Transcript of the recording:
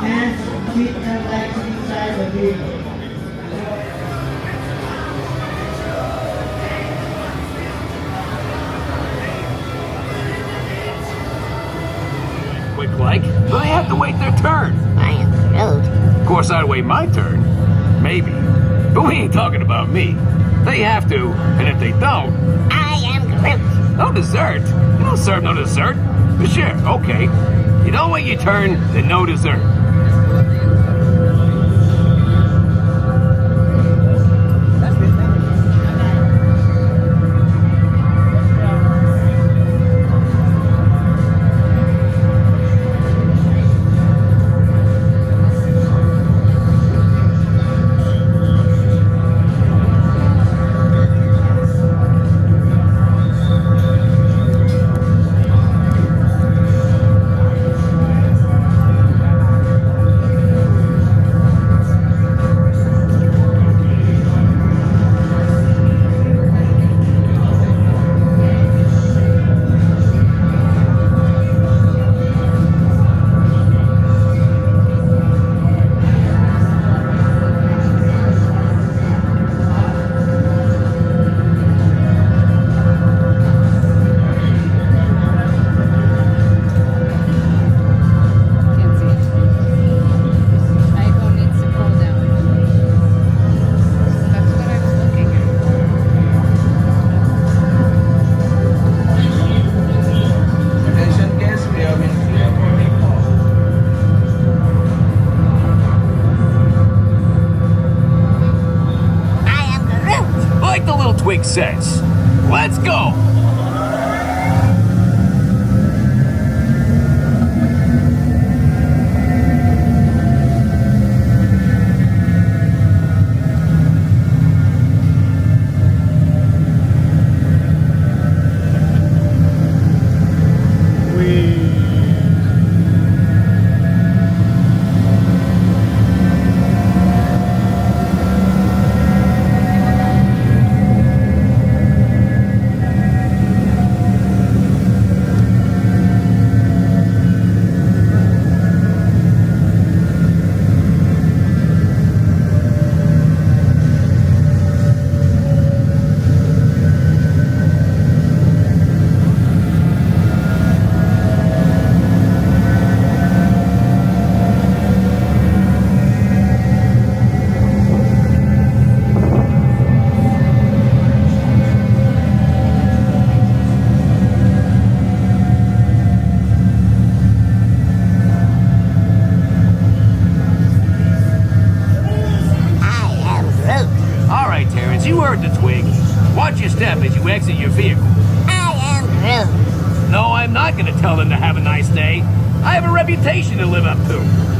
and treat them like inside the vehicle. Quick like, but they have to wait their turn. I am Groot. Of course, I'd wait my turn. Maybe. But we ain't talking about me. They have to, and if they don't... I am Groot. No dessert? You don't serve no dessert. But sure, okay. You don't wait your turn, then no dessert. Twig says. Let's go! You heard the twig. Watch your step as you exit your vehicle. I am Groot. No, I'm not going to tell them to have a nice day. I have a reputation to live up to.